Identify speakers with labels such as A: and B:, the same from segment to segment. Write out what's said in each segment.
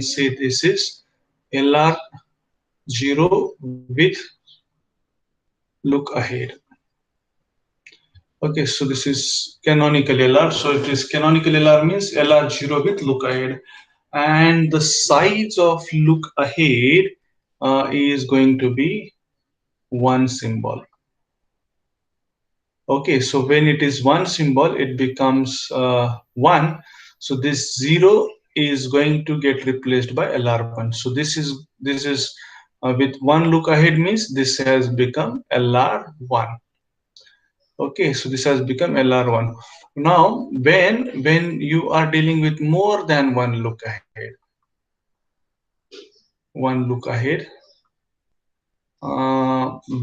A: say this is LR0 with look ahead. Okay, so this is canonical LR. So it is canonical LR means LR0 with look ahead, and the size of look ahead is going to be one symbol. Okay, so when it is one symbol, it becomes one. So this 0 is going to get replaced by LR1. So this is with one look ahead means this has become LR1. Okay, so this has become LR1. Now, when you are dealing with more than one look ahead,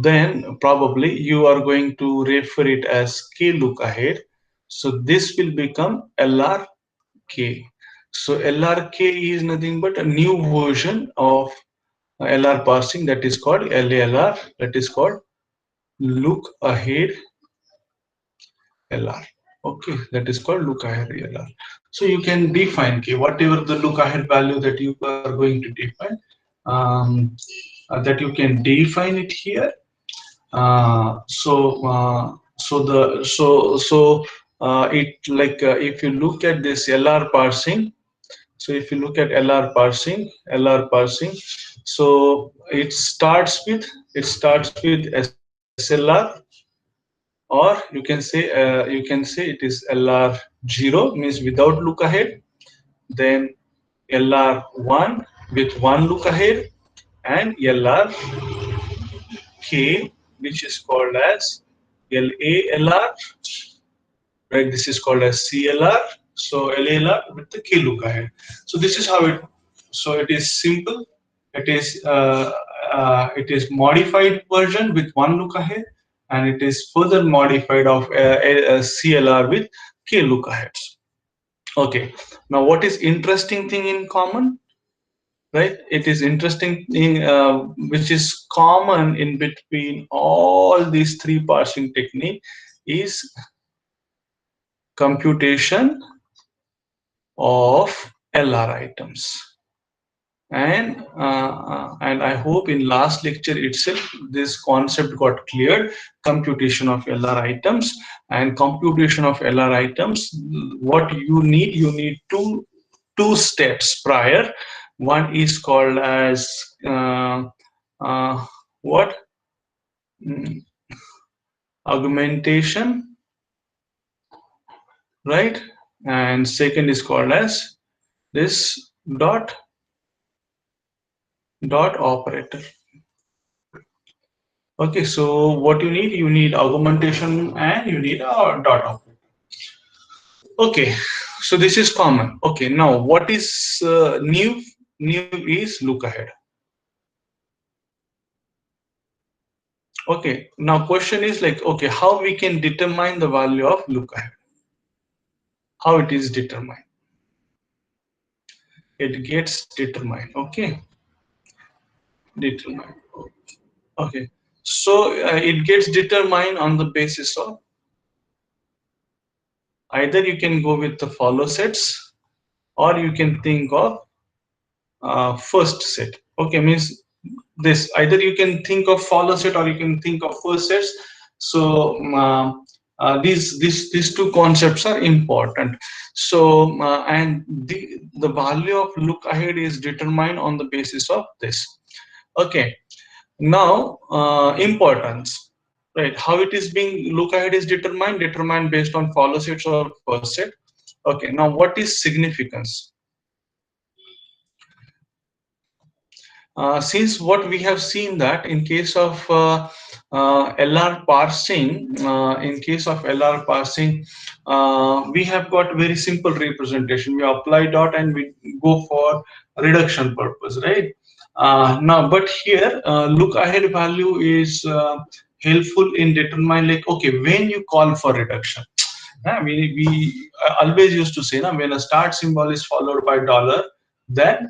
A: then probably you are going to refer it as K look ahead. So this will become LRK. So LRK is nothing but a new version of LR parsing, that is called LALR, that is called look ahead LR. Okay, that is called look ahead LR. So you can define K, whatever the look ahead value that you are going to define, that you can define it here. It like if you look at this LR parsing, so if you look at LR parsing, so it starts with SLR, or you can say it is LR0 means without look ahead, then LR1 with one look ahead, and LRK, which is called as LALR, right? This is called as CLR. So LALR with the K look ahead. So this is how it. So it is simple. It is modified version with one look ahead, and it is further modified of CLR with K look aheads. Okay. Now, what is interesting thing in common? Right, it is interesting thing which is common in between all these three parsing technique is computation of LR items. And I hope in last lecture itself this concept got cleared. Computation of LR items, and computation of LR items, what you need two steps prior. One is called as what augmentation, right? And second is called as this dot operator. Okay, so what you need augmentation and you need a dot operator. Okay, so this is common. Okay, now what is new? New is look ahead. Okay, now question is like, okay, how we can determine the value of look ahead? How it is determined? It gets determined. Okay, determined. Okay, so it gets determined on the basis of either you can go with the follow sets, or you can think of first set. Okay, means this either you can think of follow set or you can think of first sets. So these two concepts are important. So and the value of look ahead is determined on the basis of this. Okay, now importance, right? How it is being look ahead is determined based on follow sets or first set. Okay, now what is significance? Since what we have seen that in case of LR parsing, we have got very simple representation. We apply dot and we go for reduction purpose, right? Now, but here look ahead value is helpful in determining, like, okay, when you call for reduction. We always used to say, when a start symbol is followed by dollar, then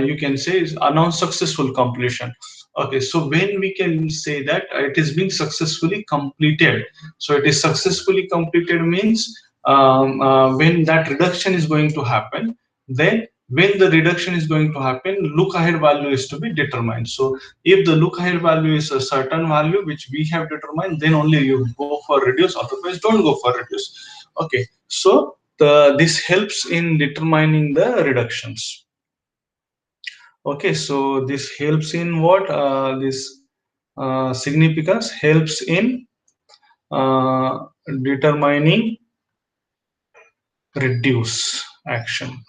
A: you can say is announce successful completion. Okay, so when we can say that it is being successfully completed, so it is successfully completed means when that reduction is going to happen, then when the reduction is going to happen, look ahead value is to be determined. So if the look ahead value is a certain value which we have determined, then only you go for reduce, otherwise don't go for reduce. Okay, so this helps in determining the reductions. Okay, so this helps in what? This significance helps in uh, determining reduce action.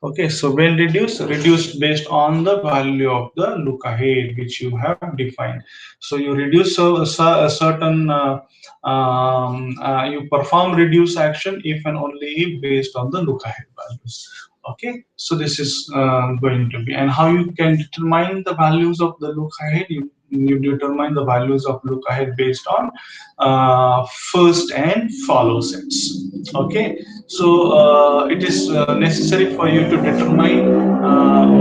A: Okay, so when reduce based on the value of the look ahead which you have defined. So you reduce a certain you perform reduce action if and only if based on the look ahead values. Okay, so this is going to be, and how you can determine the values of the look ahead. You determine the values of look ahead based on first and follow sets. Okay, so it is necessary for you to determine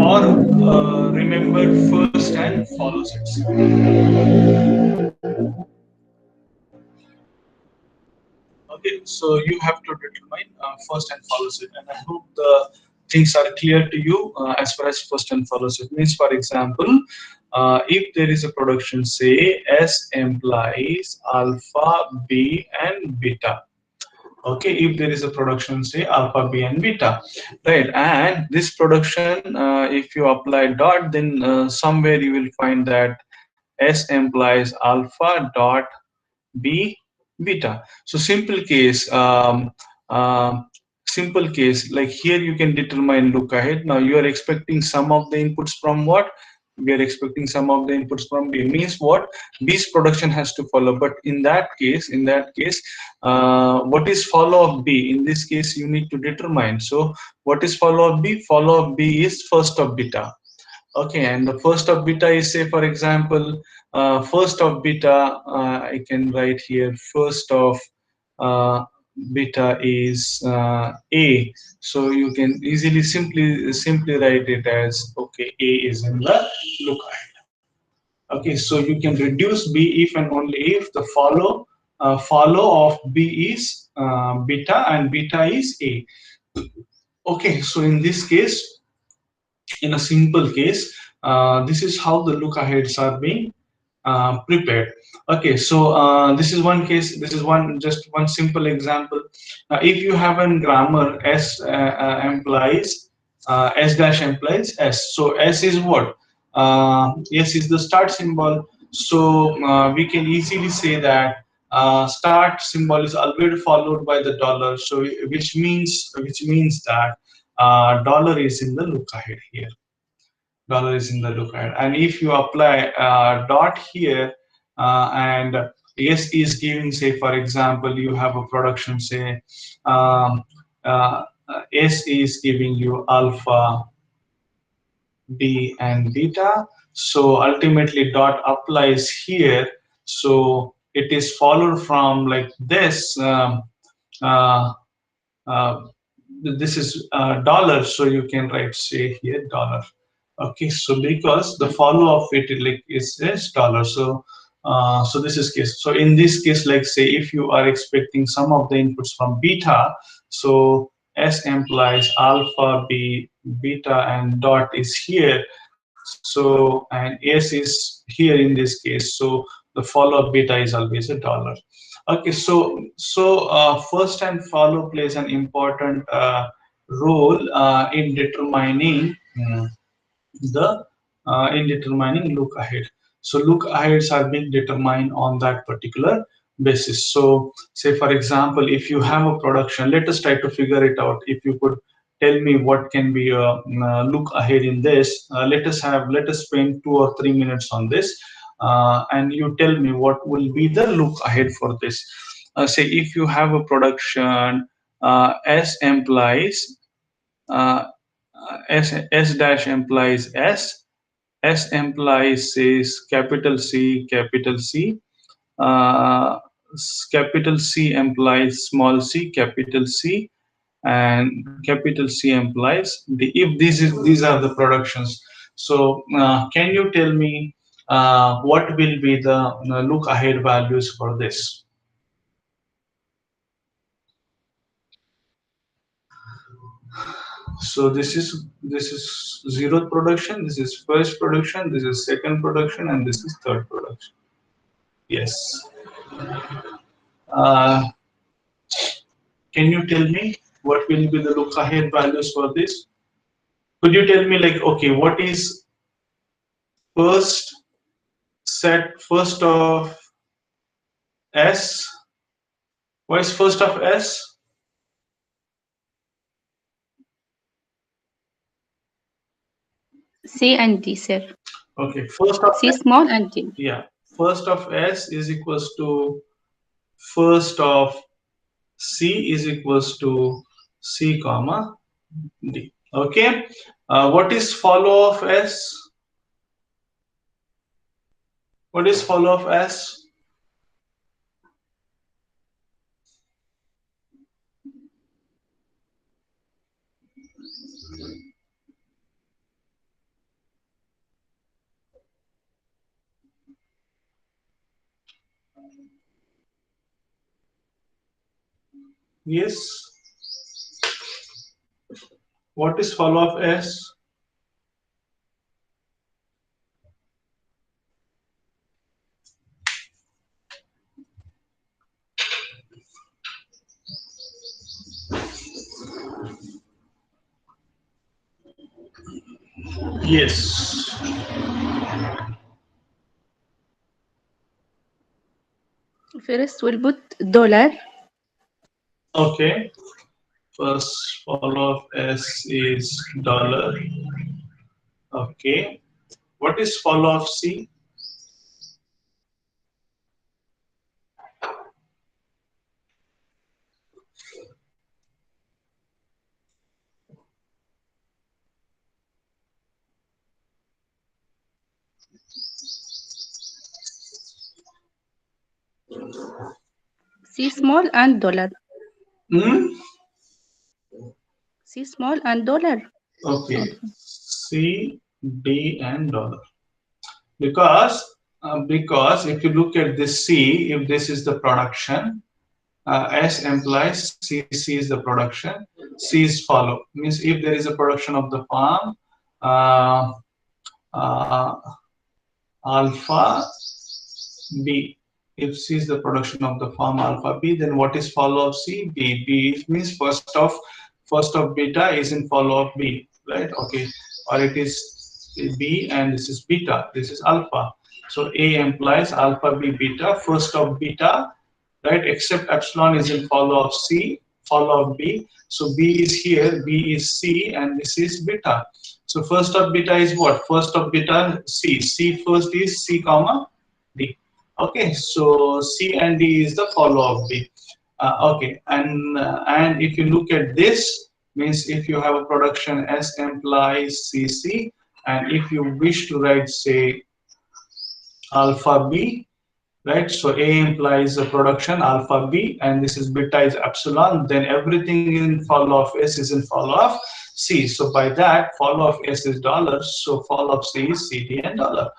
A: or remember first and follow sets. Okay, so you have to determine first and follow set, and I hope the things are clear to you as far as first and follow set means. For example, if there is a production, say S implies alpha, B, and beta. Okay, if there is a production, say alpha, B, and beta, right? And this production, if you apply dot, then somewhere you will find that S implies alpha dot B beta. So simple case like here you can determine look ahead. Now you are expecting some of the inputs from what? We are expecting some of the inputs from B. Means what? B's production has to follow. But in that case, what is follow of B? In this case, you need to determine. So what is follow of B? Follow of B is first of beta. Okay, and the first of beta is, say for example, first of beta, I can write here first of uh, beta is A. So you can easily simply write it as, okay, A is in the lookup. Okay, so you can reduce B if and only if the follow of B is beta and beta is A. Okay, so in this case, in a simple case, this is how the look aheads are being prepared. Okay, so this is one case. This is just one simple example. If you have a grammar S implies S dash implies S. So S is what? S is the start symbol. So we can easily say that start symbol is always followed by the dollar. So which means that dollar is in the look ahead here. Dollar is in the lookout, and if you apply dot here and S is giving, say for example, you have a production, say um, S is giving you alpha, B, and beta. So ultimately dot applies here, so it is followed from like this. Uh, uh, this is dollar, so you can write, say here, dollar. Okay, so because the follow of it like is dollar, so so this is case. So in this case, like say if you are expecting some of the inputs from beta, so S implies alpha, B, beta, and dot is here. So and S is here in this case. So the follow of beta is always a dollar. Okay, so first and follow plays an important role in determining the in determining look ahead. So look aheads are being determined on that particular basis. So say for example, if you have a production, let us try to figure it out. If you could tell me what can be a look ahead in this, let us spend 2 or 3 minutes on this, and you tell me what will be the look ahead for this. Say if you have a production, S implies uh, S dash implies S implies is capital C, uh, capital C implies small c, capital C, and capital C implies the, if these are the productions. So can you tell me what will be the look ahead values for this? So this is zeroth production, this is first production, this is second production, and this is third production. Yes. Uh, can you tell me what will be the look ahead values for this? Could you tell me, like, okay, what is first first of S? What is first of S?
B: C and D, sir.
A: Okay, first of
B: C
A: S,
B: small and D.
A: yeah, first of S is equals to first of C is equals to C comma D. Okay, what is follow of S? What is follow of S? Yes, what is follow of S? Yes.
B: First, we'll put dollar.
A: Okay. First follow of S is dollar. Okay. What is follow of C?
B: C small and dollar.
A: Hmm?
B: C small and dollar.
A: Okay.
B: Also.
A: C, D, and dollar. Because if you look at this C, if this is the production, S implies C is the production, C is follow. Means if there is a production of the farm, uh, uh, alpha B. If C is the production of the form alpha B, then what is follow of C? B. B means first of beta is in follow of B, right? Okay, or it is B and this is beta. This is alpha. So A implies alpha B beta. First of beta, right? Except epsilon is in follow of C, follow of B. So B is here, B is C, and this is beta. So first of beta is what? First of beta C. C first is C comma D. Okay, so C and D is the follow of B. Okay, and if you look at this, means if you have a production S implies CC, and if you wish to write, say, alpha B, right? So A implies a production alpha B, and this is beta is epsilon. Then everything in follow of S is in follow of C. So by that, follow of S is dollar. So follow of C is CD and dollar.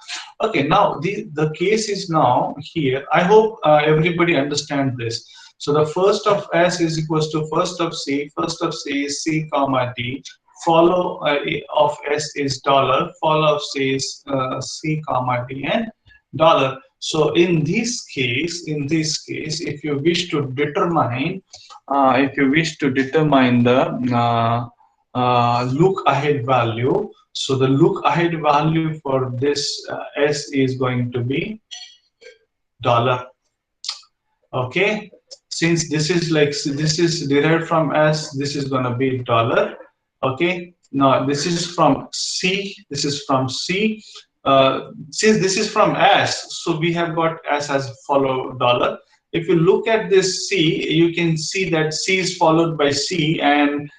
A: Okay, now the case is now here. I hope everybody understands this. So the first of S is equals to first of C. First of C is C comma D. Follow of S is dollar. Follow of C is C comma D and dollar. So in this case, if you wish to determine, the look ahead value, so the look ahead value for this S is going to be dollar. Okay, since this is derived from S, this is going to be dollar. Okay, now this is from C, this is from C. Since this is from S, so we have got S as follow dollar. If you look at this C, you can see that C is followed by C, and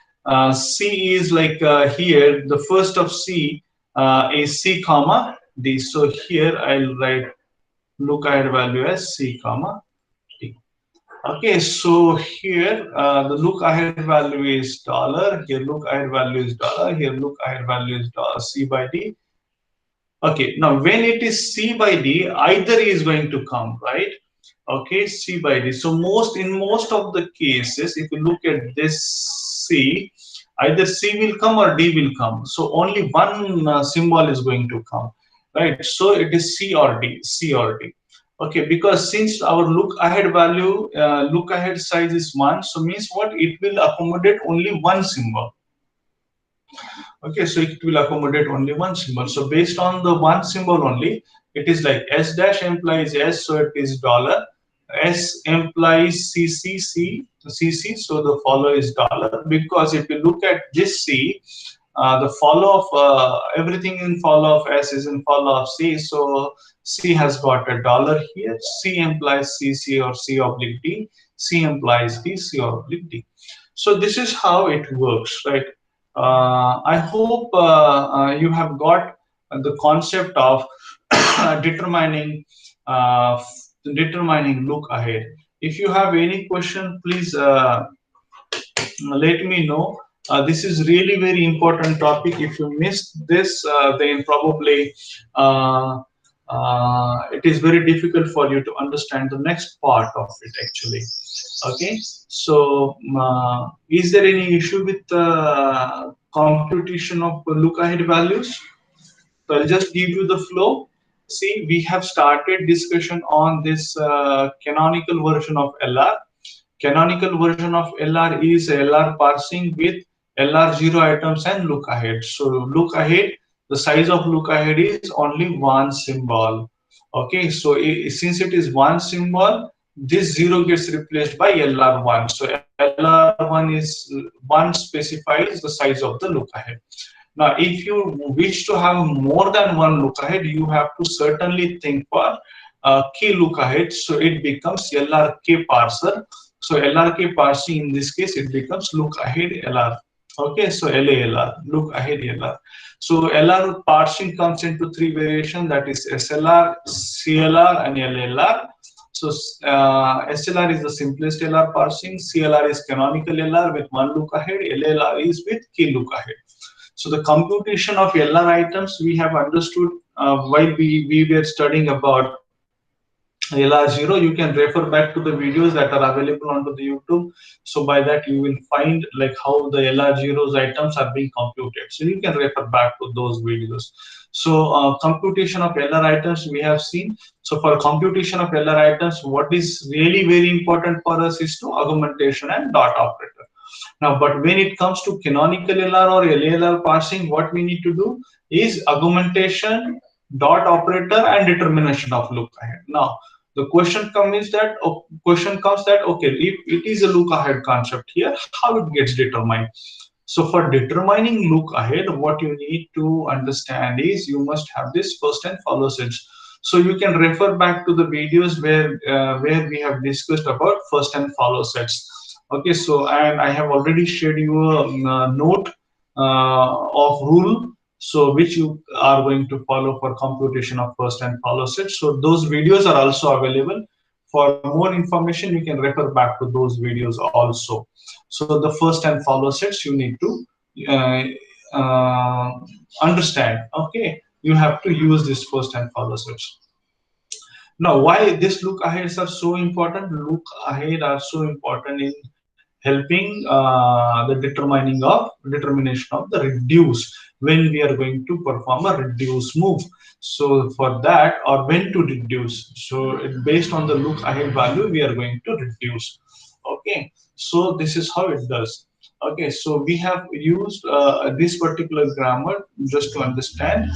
A: C is like here the first of C is C comma D. So here I'll write look ahead value as C comma D. Okay, so here the look ahead value is dollar. Here look ahead value is dollar. Here look ahead value is dollar C by D. Okay, now when it is C by D, either is going to come, right? Okay, C by D. So most of the cases, if you look at this C, Either C will come or D will come. So only one symbol is going to come, right? So it is C or D, C or D. Okay, because since our look ahead value, look ahead size is 1, so means what? It will accommodate only one symbol. Okay, so it will accommodate only one symbol. So based on the one symbol only, it is like S dash implies S, so it is dollar. S implies CC, so the follow is dollar. Because if you look at this C, the follow of everything in follow of S is in follow of C, so C has got a dollar here. C implies CC or C oblique D. C implies D, C oblique D. So this is how it works, right? I hope you have got the concept of determining uh, determining look ahead. If you have any question, please let me know. This is really very important topic. If you missed this, then probably it is very difficult for you to understand the next part of it actually. Okay, so is there any issue with computation of look ahead values? So I'll just give you the flow. See, we have started discussion on this canonical version of LR. Canonical version of LR is LR parsing with LR0 items and look ahead. So look ahead, the size of look ahead is only one symbol. Okay, so since it is one symbol, this 0 gets replaced by LR1. So LR1 is one specifies the size of the look ahead. Now, if you wish to have more than one look ahead, you have to certainly think for key look ahead. So it becomes LRK parser. So LRK parsing, in this case, it becomes look ahead LR. Okay, so LALR, look ahead LR. So LR parsing comes into three variations, that is SLR, CLR, and LLR. So SLR is the simplest LR parsing, CLR is canonical LR with one look ahead, LLR is with key look ahead. So the computation of LR items we have understood while we were studying about LR0. You can refer back to the videos that are available onto the YouTube. So by that you will find like how the LR0's items are being computed. So you can refer back to those videos. So computation of LR items we have seen. So for computation of LR items, what is really very important for us is to augmentation and dot operator. Now, but when it comes to canonical LR or LALR parsing, what we need to do is augmentation, dot operator, and determination of look ahead. Now, the question comes that okay, if it is a look ahead concept here, how it gets determined? So for determining look ahead, what you need to understand is you must have this first and follow sets. So you can refer back to the videos where we have discussed about first and follow sets. Okay, so and I have already shared you a note of rule, so which you are going to follow for computation of first and follow sets. So those videos are also available. For more information, you can refer back to those videos also. So the first and follow sets you need to uh, understand. Okay, you have to use this first and follow sets. Now, why this look aheads are so important? Look ahead are so important in helping the determination of the reduce when we are going to perform a reduce move. So for that, or when to reduce, so based on the look ahead value we are going to reduce. Okay, so this is how it does. Okay, so we have used this particular grammar just to understand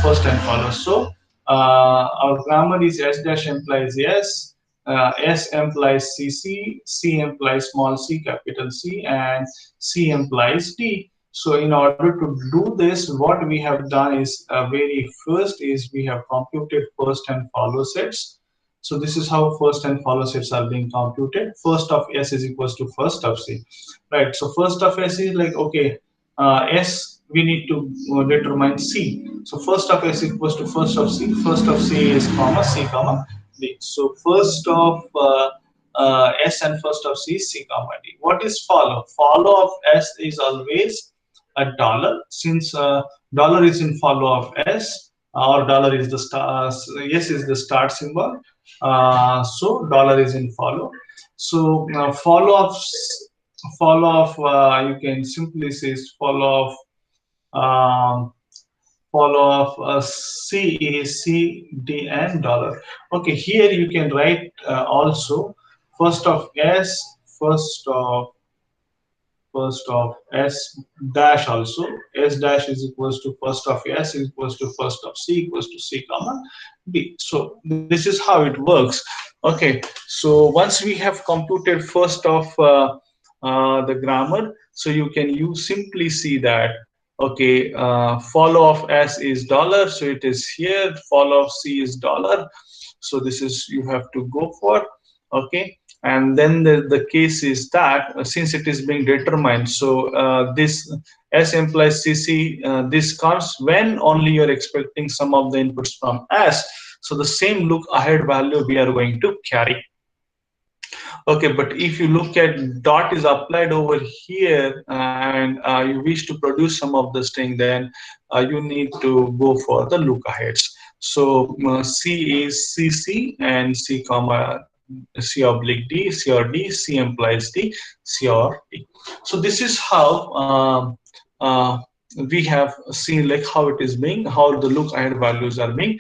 A: first and follow. So our grammar is S dash implies yes, S implies CC, C implies small c, capital C, and C implies D. So in order to do this, what we have done is very first is we have computed first and follow sets. So this is how first and follow sets are being computed. First of S is equals to first of C, right? So first of S is like okay, S we need to determine C. So first of S equals to first of C. First of C is comma C comma D. So first of S and first of C is C comma D. What is follow? Follow of S is always a dollar. Since dollar is in follow of S, or dollar is the star. S is the start symbol. So dollar is in follow. So follow of fall off, you can simply say um, fall off C is C, D, and dollar. Okay, here you can write also first of S, first of S dash also. S dash is equals to first of S is equals to first of C equals to C comma D. So this is how it works. Okay, so once we have computed first of the grammar, so you can use simply see that, okay, follow of S is dollar, so it is here, follow of C is dollar, so this is you have to go for. Okay, and then the case is that since it is being determined, so this S implies CC, this comes when only you're expecting some of the inputs from S, so the same look ahead value we are going to carry. Okay, but if you look at dot is applied over here and you wish to produce some of the string, then you need to go for the look aheads. So C is CC and C comma C oblique D, C or D, C implies D, C or D. So this is how we have seen like how it is being, how the look ahead values are being